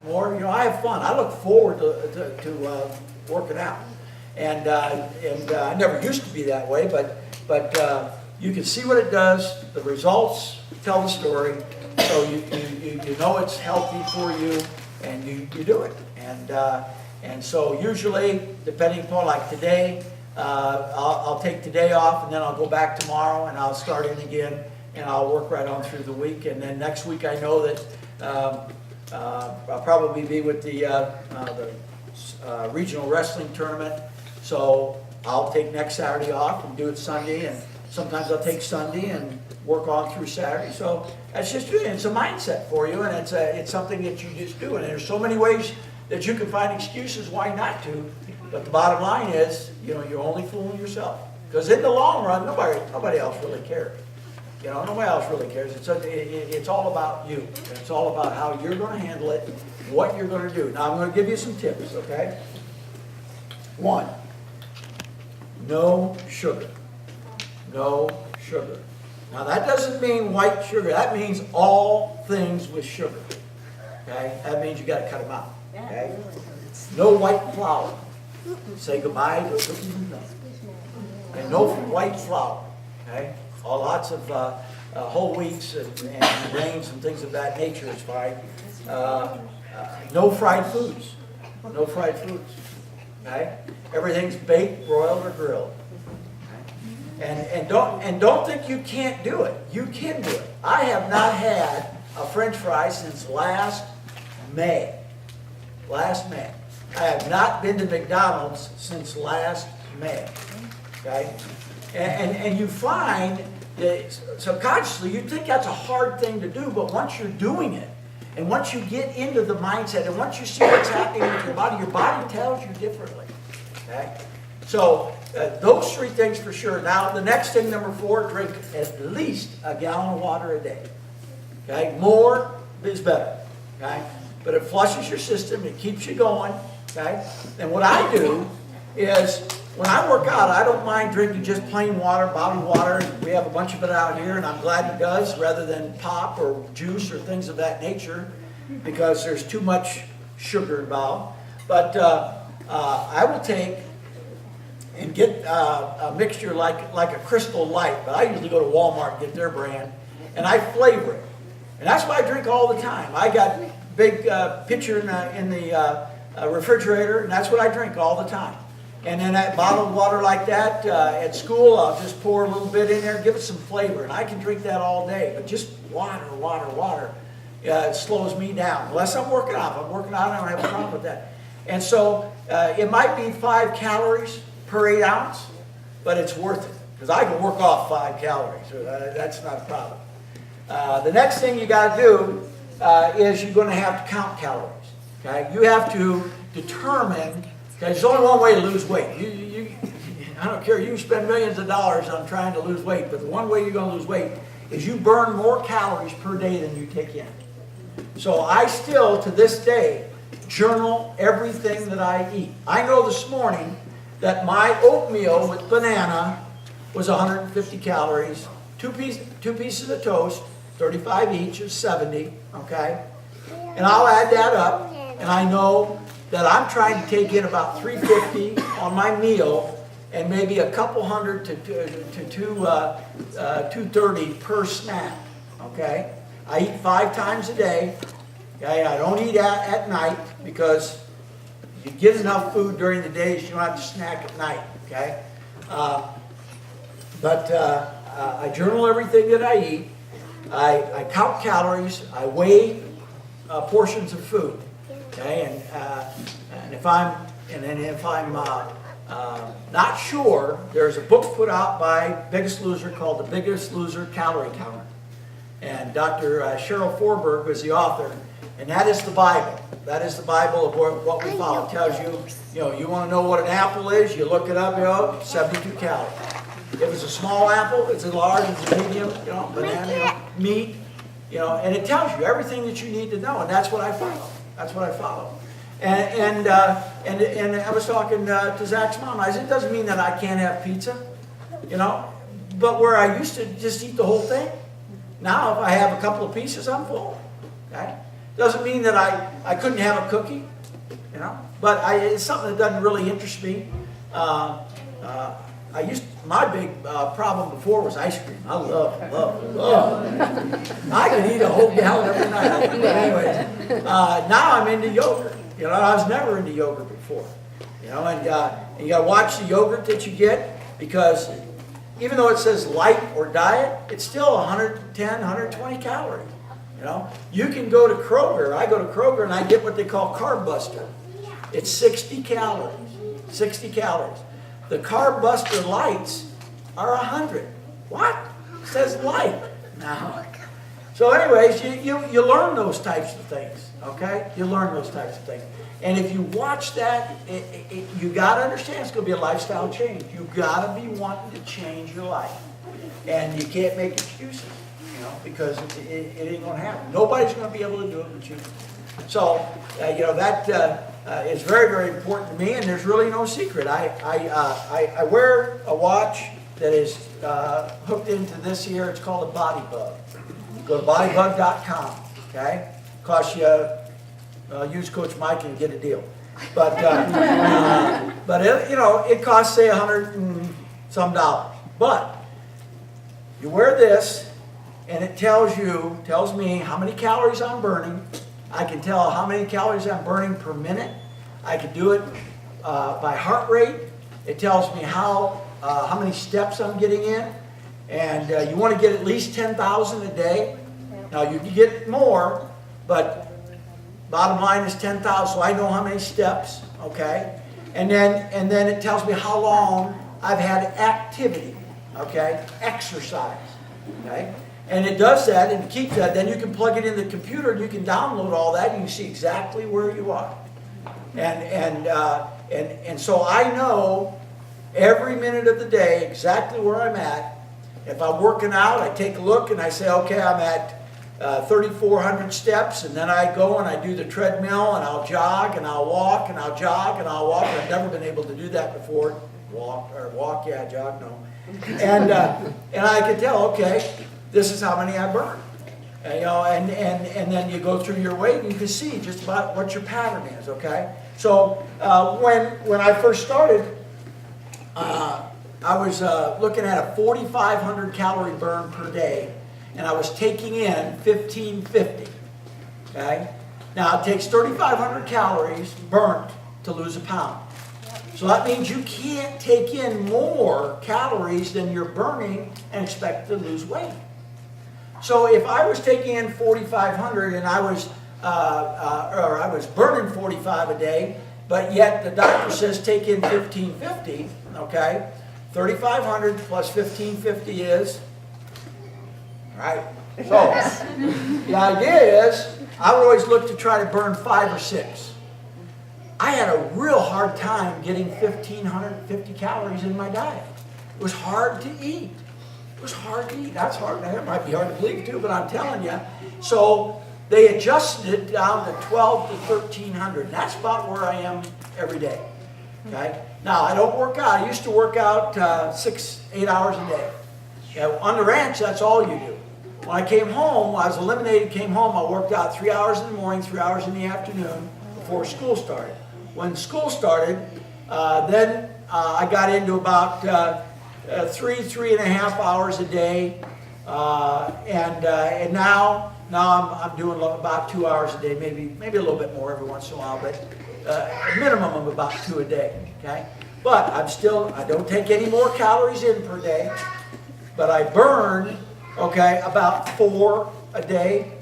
more. You know, I have fun. I look forward to working out, and I never used to be that way, but you can see what it does. The results tell the story, so you know it's healthy for you, and you do it. And so usually, depending upon, like today, I'll take today off, and then I'll go back tomorrow, and I'll start in again, and I'll work right on through the week. And then next week, I know that I'll probably be with the regional wrestling tournament, so I'll take next Saturday off and do it Sunday, and sometimes I'll take Sunday and work on through Saturday. So that's just it. It's a mindset for you, and it's something that you just do. And there's so many ways that you can find excuses why not to. But the bottom line is, you know, you're only fooling yourself. Because in the long run, nobody else really cares. You know, nobody else really cares. It's all about you. It's all about how you're going to handle it, what you're going to do. Now, I'm going to give you some tips, okay? 1, no sugar. No sugar. Now, that doesn't mean white sugar. That means all things with sugar. Okay? That means you got to cut them out. Okay? No white flour. Say goodbye to cookies and milk. And no white flour. Okay? Lots of whole wheats and grains and things of that nature is fine. No fried foods. No fried foods. Okay? Everything's baked, broiled, or grilled. And don't think you can't do it. You can do it. I have not had a French fry since last May. Last May. I have not been to McDonald's since last May. Okay? And you find that subconsciously you think that's a hard thing to do, but once you're doing it, and once you get into the mindset, and once you see what's happening with your body tells you differently. Okay? So those 3 things for sure. Now the next thing, number 4, drink at least a gallon of water a day. Okay? More is better. Okay? But it flushes your system, it keeps you going. Okay? And what I do is, when I work out, I don't mind drinking just plain water, bottled water. We have a bunch of it out here, and I'm glad he does, rather than pop or juice or things of that nature, because there's too much sugar involved. But I will take and get a mixture like a Crystal Light, but I usually go to Walmart and get their brand, and I flavor it. And that's what I drink all the time. I got a big pitcher in the refrigerator, and that's what I drink all the time. And then that bottled water like that, at school, I'll just pour a little bit in there, give it some flavor, and I can drink that all day. But just water, it slows me down. Unless I'm working out. If I'm working out, I don't have a problem with that. And so it might be 5 calories per 8 ounce, but it's worth it, because I can work off 5 calories. So that's not a problem. The next thing you got to do is you're going to have to count calories. Okay? You have to determine. Okay, there's only one way to lose weight. I don't care. You can spend millions of dollars on trying to lose weight, but the one way you're going to lose weight is you burn more calories per day than you take in. So I still, to this day, journal everything that I eat. I know this morning that my oatmeal with banana was 150 calories. Two pieces of toast, 35 each, is 70. Okay, and I'll add that up, and I know that I'm trying to take in about 350 on my meal, and maybe a couple hundred to 230 per snack. Okay, I eat 5 times a day. Okay, I don't eat at night, because you get enough food during the day, so you don't have to snack at night. Okay, I journal everything that I eat. I count calories. I weigh portions of food. Okay, and if I'm not sure, there's a book put out by Biggest Loser called The Biggest Loser Calorie Counter, and Dr. Cheryl Forberg was the author, and that is the Bible. That is the Bible of what we follow. It tells you, you want to know what an apple is, you look it up, 72 calories. If it's a small apple, it's a large, it's a medium, banana, meat, and it tells you everything that you need to know, and that's what I follow. That's what I follow. And I was talking to Zach's mom. I said, it doesn't mean that I can't have pizza, but where I used to just eat the whole thing, now if I have a couple of pieces, I'm full. Okay? Doesn't mean that I couldn't have a cookie, you know, but it's something that doesn't really interest me. My big problem before was ice cream. I love. I could eat a whole gallon every night. But anyways, now I'm into yogurt. You know, I was never into yogurt before. You know, and you got to watch the yogurt that you get, because even though it says light or diet, it's still 110, 120 calories. You know, you can go to Kroger. I go to Kroger and I get what they call Carb Buster. It's 60 calories. 60 calories. The Carb Buster lights are 100. What? It says light. No. So anyways, you learn those types of things, okay? You learn those types of things. And if you watch that, you got to understand it's going to be a lifestyle change. You got to be wanting to change your life. And you can't make excuses, you know, because it ain't going to happen. Nobody's going to be able to do it but you. So, you know, that is very, very important to me, and there's really no secret. I wear a watch that is hooked into this here. It's called a Bodybug. Go to bodybug.com, okay? Costs you, use Coach Mike and get a deal. But, you know, it costs, say, $100 and some dollars. But you wear this, and it tells me how many calories I'm burning. I can tell how many calories I'm burning per minute. I can do it by heart rate. It tells me how many steps I'm getting in. And you want to get at least 10,000 a day. Now you can get more, but bottom line is 10,000. So I know how many steps, okay? And then it tells me how long I've had activity, okay? Exercise, okay? And it does that and keeps that. Then you can plug it in the computer and you can download all that and you can see exactly where you are. And so I know every minute of the day exactly where I'm at. If I'm working out, I take a look and I say, okay, I'm at 3,400 steps, and then I go and I do the treadmill and I'll jog and I'll walk and I'll jog and I'll walk. I've never been able to do that before. Walk, yeah, jog, no. And I can tell, okay, this is how many I burn. And, you know, and then you go through your weight and you can see just about what your pattern is, okay? So when I first started, I was looking at a 4,500 calorie burn per day, and I was taking in 1,550, okay? Now it takes 3,500 calories burnt to lose a pound. So that means you can't take in more calories than you're burning and expect to lose weight. So if I was taking in 4,500 and I was burning 45 a day, but yet the doctor says take in 1,550, okay? 3,500 plus 1,550 is, right? So the idea is I would always look to try to burn 5 or 6. I had a real hard time getting 1,550 calories in my diet. It was hard to eat. It was hard to eat. That's hard. That might be hard to believe too, but I'm telling you. So they adjusted it down to 1,200 to 1,300. And that's about where I am every day. Okay. Now I don't work out. I used to work out 6-8 hours a day. Okay? On the ranch, that's all you do. When I came home, I was eliminated. Came home, I worked out 3 hours in the morning, 3 hours in the afternoon before school started. When school started, then I got into about 3.5 hours a day, and now I'm doing about 2 hours a day, maybe a little bit more every once in a while, but a minimum of about 2 a day. Okay, but I don't take any more calories in per day, but I burn about 4 a day.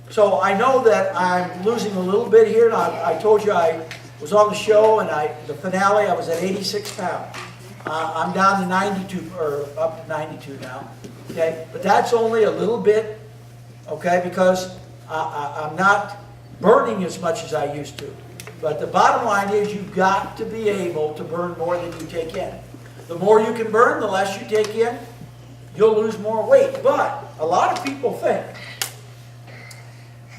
So I know that I'm losing a little bit here. I told you I was on the show, and the finale I was at 86 pounds. I'm down to 92, or up to 92 now, okay? But that's only a little bit, okay, because I'm not burning as much as I used to. But the bottom line is you've got to be able to burn more than you take in. The more you can burn, the less you take in, you'll lose more weight. But a lot of people think,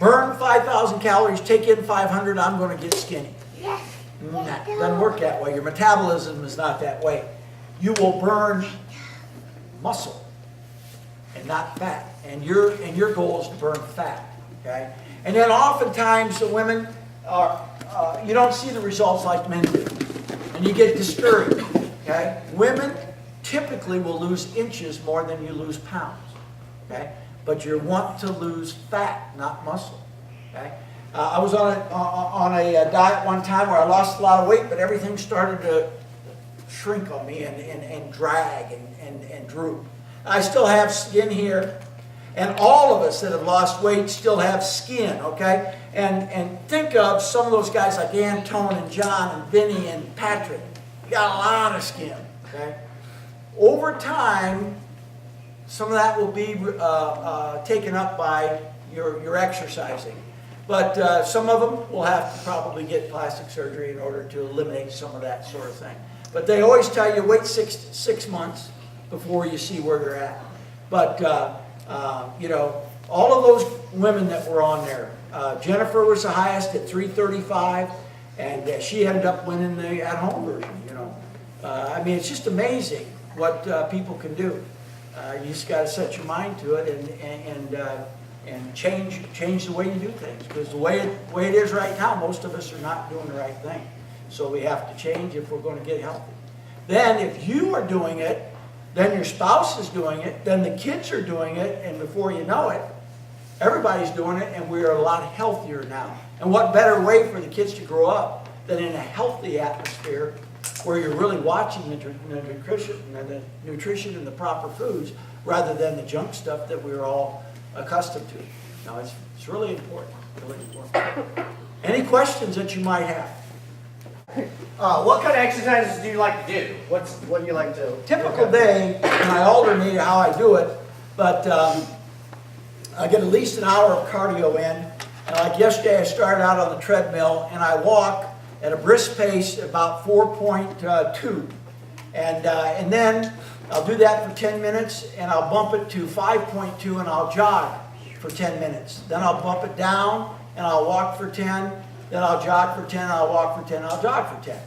burn 5,000 calories, take in 500, I'm going to get skinny. That doesn't work that way. Your metabolism is not that way. You will burn muscle and not fat. And your goal is to burn fat. okay? And then oftentimes the women are, you don't see the results like men do, and you get discouraged, okay? Women typically will lose inches more than you lose pounds, okay? But you want to lose fat, not muscle, okay? I was on a diet one time where I lost a lot of weight, but everything started to shrink on me and drag and droop. I still have skin here, and all of us that have lost weight still have skin, okay? And think of some of those guys like Antone and John and Vinny and Patrick. You got a lot of skin, okay? Over time, some of that will be taken up by your exercising. But some of them will have to probably get plastic surgery in order to eliminate some of that sort of thing. But they always tell you wait six months before you see where you're at. But, you know, all of those women that were on there, Jennifer was the highest at 335, and she ended up winning the at-home version, you know. I mean, it's just amazing what people can do. You just got to set your mind to it and change the way you do things. Because the way it is right now, most of us are not doing the right thing. So we have to change if we're going to get healthy. Then if you are doing it, then your spouse is doing it, then the kids are doing it, and before you know it, everybody's doing it, and we are a lot healthier now. And what better way for the kids to grow up than in a healthy atmosphere where you're really watching the nutrition and the proper foods rather than the junk stuff that we're all accustomed to. Now, it's really important, really important. Any questions that you might have? What kind of exercises do you like to do? What do you like to? Typical day, and I alternate how I do it, but I get at least an hour of cardio in. And like yesterday, I started out on the treadmill, and I walk at a brisk pace, about 4.2. And then I'll do that for 10 minutes, and I'll bump it to 5.2, and I'll jog for 10 minutes. Then I'll bump it down, and I'll walk for 10. Then I'll jog for 10, I'll walk for 10, I'll jog for 10.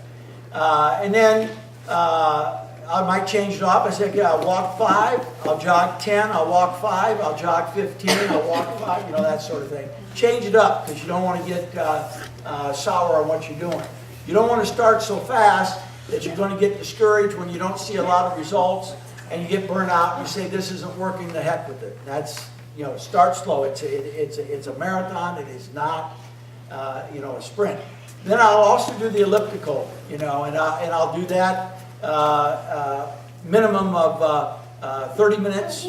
And then I might change it up. I say, okay, I'll walk 5, I'll jog 10, I'll walk 5, I'll jog 15, I'll walk 5, you know, that sort of thing. Change it up, because you don't want to get sour on what you're doing. You don't want to start so fast that you're going to get discouraged when you don't see a lot of results, and you get burnt out, and you say, this isn't working, the heck with it. That's, you know, start slow. It's a marathon, it is not you know, a sprint. Then I'll also do the elliptical, you know, and I'll do that minimum of 30 minutes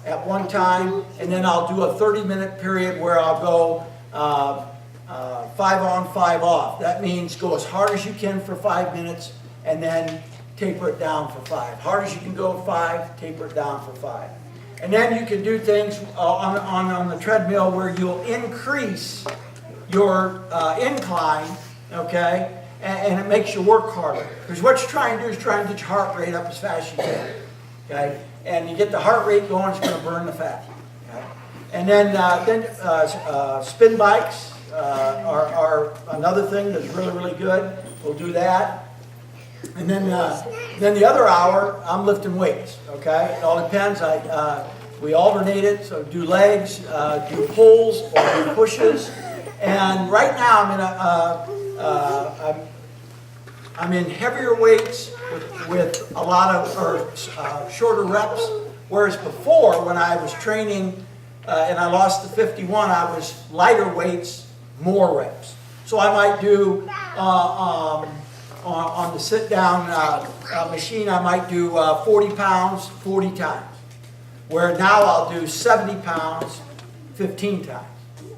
at one time, and then I'll do a 30-minute period where I'll go 5 on, 5 off. That means go as hard as you can for 5 minutes, and then taper it down for 5. Hard as you can go 5, taper it down for 5. And then you can do things on the treadmill where you'll increase your incline, okay, and it makes you work harder. Because what you're trying to do is try and get your heart rate up as fast as you can, okay? And you get the heart rate going, it's going to burn the fat, okay? And then spin bikes are another thing that's really, really good. We'll do that. And then the other hour, I'm lifting weights, okay? It all depends. We alternate it, so do legs, do pulls, or do pushes. And right now I'm in heavier weights with a lot of shorter reps. Whereas before, when I was training and I lost the 51, I was lighter weights, more reps. So I might do on the sit-down machine, I might do 40 pounds 40 times. Where now I'll do 70 pounds 15 times.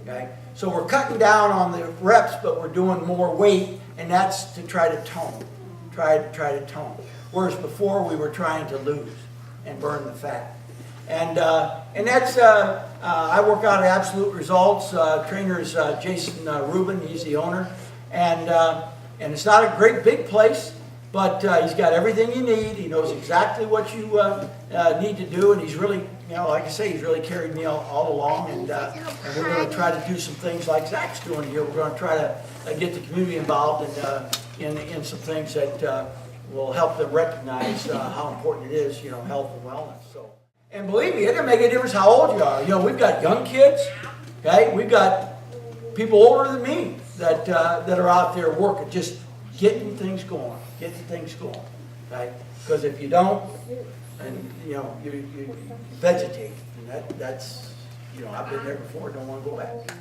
Okay. So we're cutting down on the reps, but we're doing more weight, and that's to try to tone. Try to tone. Whereas before we were trying to lose and burn the fat. And that's I work out at Absolute Results. Trainer's Jason Rubin, he's the owner, and it's not a great big place, but he's got everything you need. He knows exactly what you need to do, and he's really, you know, like I say, he's really carried me all along. And we're going to try to do some things like Zach's doing here. We're going to try to get the community involved in some things that will help them recognize how important it is, you know, health and wellness. So, and believe me, it doesn't make a difference how old you are. You know, we've got young kids, Okay, we've got people older than me that are out there working, just getting things going, okay? Because if you don't, and you vegetate, and that's I've been there before. Don't want to go back.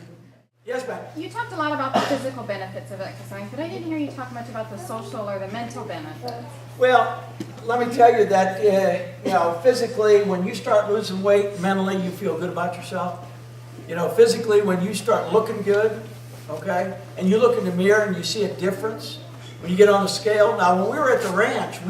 Yes, ma'am. You talked a lot about the physical benefits of exercise, but I didn't hear you talk much about the social or the mental benefits. Well, let me tell you that physically, when you start losing weight, mentally you feel good about yourself. Physically, when you start looking good, okay, and you look in the mirror and you see a difference when you get on the scale. Now, when we were at the ranch,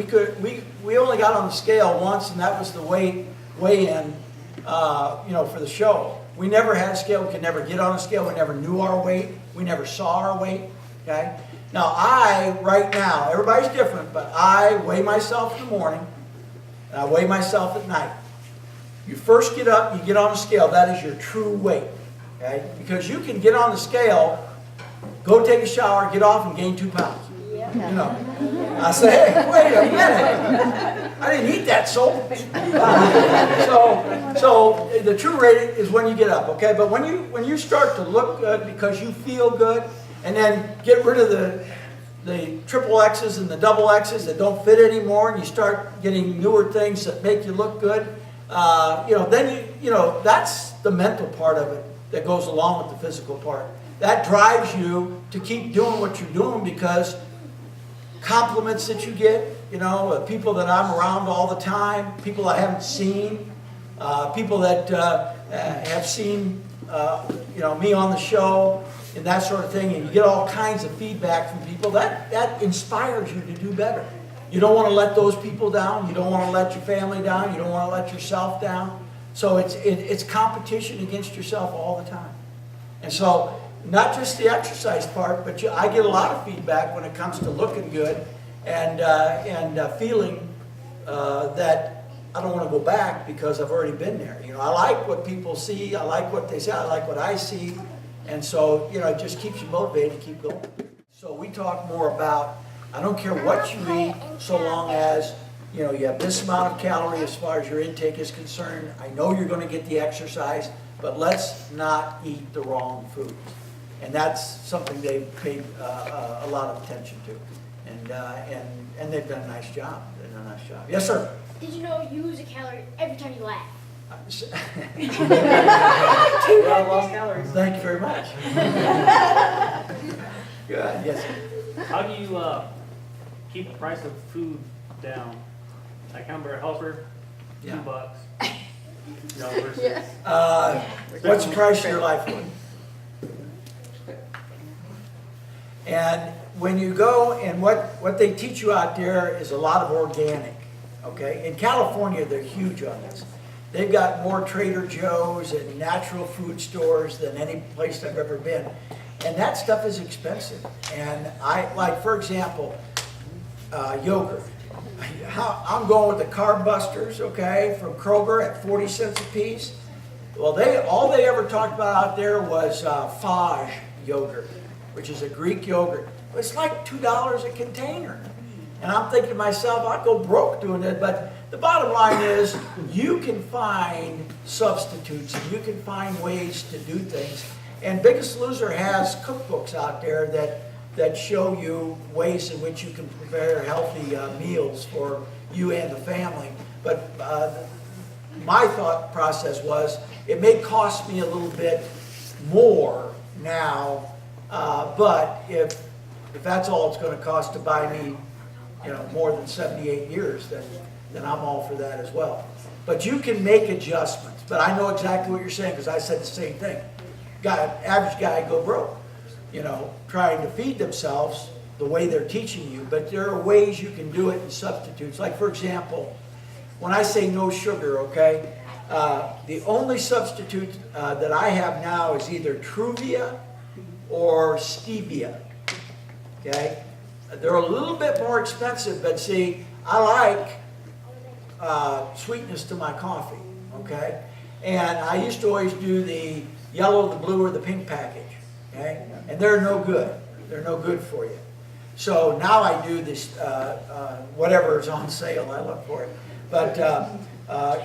we only got on the scale once, and that was the weigh-in, for the show. We never had a scale. We could never get on a scale. We never knew our weight. We never saw our weight. Okay. Now, right now, everybody's different, but I weigh myself in the morning, and I weigh myself at night. You first get up, you get on the scale. That is your true weight. Okay. Because you can get on the scale, go take a shower, get off, and gain 2 pounds. I say, hey, wait a minute. I didn't eat that soap. So the true rate is when you get up, okay? But when you start to look good because you feel good, and then get rid of the triple X's and the double X's that don't fit anymore, and you start getting newer things that make you look good, then that's the mental part of it that goes along with the physical part. That drives you to keep doing what you're doing because compliments that you get, people that I'm around all the time, people I haven't seen, people that have seen, me on the show and that sort of thing, and you get all kinds of feedback from people, that inspires you to do better. You don't want to let those people down. You don't want to let your family down. You don't want to let yourself down. So it's competition against yourself all the time. And so not just the exercise part, but I get a lot of feedback when it comes to looking good and feeling that I don't want to go back because I've already been there. I like what people see. I like what they say. I like what I see. And so, it just keeps you motivated to keep going. So we talk more about, I don't care what you eat, so long as, you have this amount of calories as far as your intake is concerned. I know you're going to get the exercise, but let's not eat the wrong foods. And that's something they've paid a lot of attention to. And they've done a nice job. They've done a nice job. Yes, sir? Did you know you lose a calorie every time you laugh? Well, lost calories. Thank you very much. Good. Yes, sir. How do you keep the price of food down? Like hamburger helper, Yeah. $2. Versus What's the price of your life one? And when you go, and what they teach you out there is a lot of organic, okay? In California, they're huge on this. They've got more Trader Joe's and natural food stores than any place I've ever been. And that stuff is expensive. And for example, yogurt. I'm going with the Carb Busters, okay, from Kroger at 40 cents a piece. Well, all they ever talked about out there was Fage yogurt, which is a Greek yogurt. It's like $2 a container. And I'm thinking to myself, I'd go broke doing it. But the bottom line is, you can find substitutes and you can find ways to do things. And Biggest Loser has cookbooks out there that show you ways in which you can prepare healthy meals for you and the family. But my thought process was, it may cost me a little bit more now, but if that's all it's going to cost to buy me, more than 78 years, then I'm all for that as well. But you can make adjustments. But I know exactly what you're saying because I said the same thing. Average guy go broke, trying to feed themselves the way they're teaching you. But there are ways you can do it in substitutes. Like, for example, when I say no sugar, okay, the only substitute that I have now is either Truvia or Stevia, okay? They're a little bit more expensive, but see, I like sweetness to my coffee, okay? And I used to always do the yellow, the blue, or the pink package, okay? And they're no good. They're no good for you. So now I do this, whatever is on sale, I look for it. But,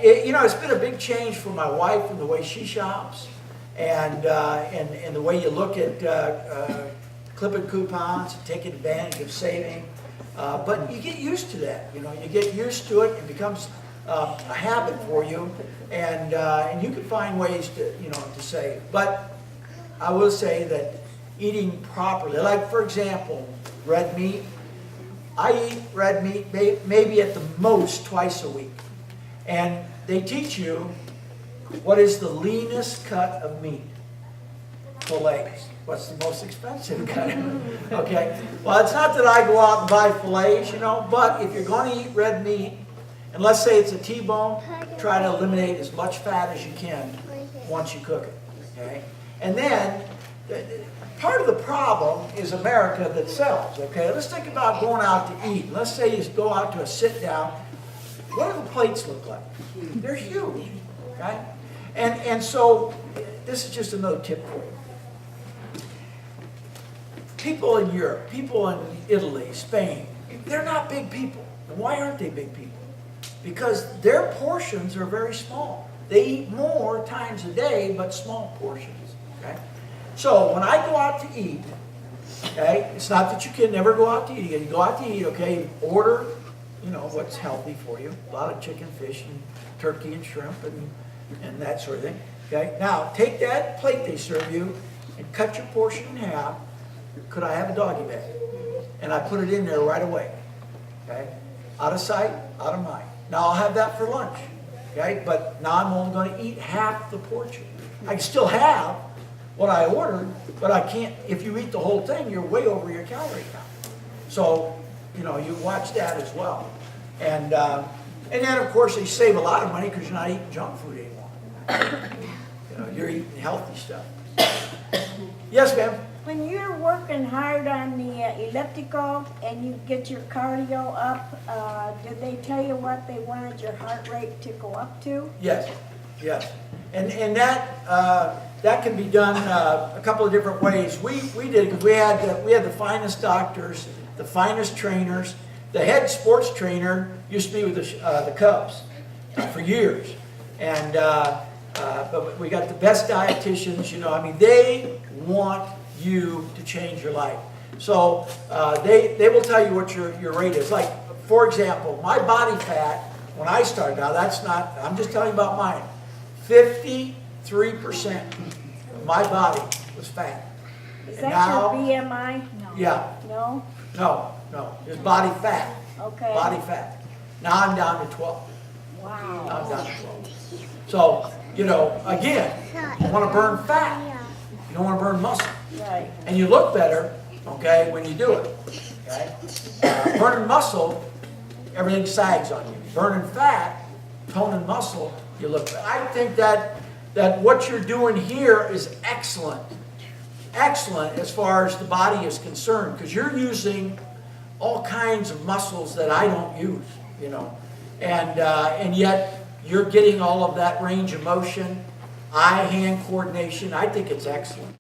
it's been a big change for my wife and the way she shops. and the way you look at clipping coupons, taking advantage of saving. But you get used to that, you know, you get used to it, it becomes a habit for you, and you can find ways to, you know, to save. But I will say that eating properly, like for example, red meat, I eat red meat maybe at the most twice a week. And they teach you what is the leanest cut of meat? Fillets. What's the most expensive cut? Okay. Well, it's not that I go out and buy fillets, you know, but if you're going to eat red meat, and let's say it's a T-bone, try to eliminate as much fat as you can once you cook it. Okay. And then, part of the problem is America that sells, okay? Let's think about going out to eat. Let's say you go out to a sit-down. What do the plates look like? They're huge, okay? And so, this is just another tip for you. People in Europe, people in Italy, Spain, they're not big people. And why aren't they big people? Because their portions are very small. They eat more times a day, but small portions, okay? So when I go out to eat, okay, it's not that you can never go out to eat. You go out to eat, okay, you order, you know, what's healthy for you. A lot of chicken, fish, and turkey, and shrimp, and that sort of thing. Okay, now take that plate they serve you and cut your portion in half. Could I have a doggy bag? And I put it in there right away. Okay, out of sight, out of mind. Now I'll have that for lunch. Okay, but now I'm only going to eat half the portion. I can still have what I ordered, but I can't, if you eat the whole thing, you're way over your calorie count. So, you know, you watch that as well. And then, of course, you save a lot of money because you're not eating junk food anymore. You know, you're eating healthy stuff. Yes, ma'am? When you're working hard on the elliptical and you get your cardio up, did they tell you what they wanted your heart rate to go up to? Yes, yes. And that can be done a couple of different ways. We did, because we had the finest doctors, the finest trainers. The head sports trainer used to be with the Cubs for years, and but we got the best dietitians. You know, I mean, they want you to change your life. So they will tell you what your rate is. Like, for example, my body fat when I started. Now that's not. I'm just telling you about mine. 53% of my body was fat. Is And that now, your BMI? No. Yeah. No? No. It's body fat. Okay. Body fat. Now I'm down to 12. Wow. Now I'm down to 12. So, you know, again, you want to burn fat. You don't want to burn muscle. Right. And you look better, okay, when you do it. Okay? Burning muscle, everything sags on you. Burning fat, toning muscle, you look better. I think that what you're doing here is excellent. Excellent as far as the body is concerned, because you're all kinds of muscles that I don't use, you know, and yet you're getting all of that range of motion, eye-hand coordination. I think it's excellent.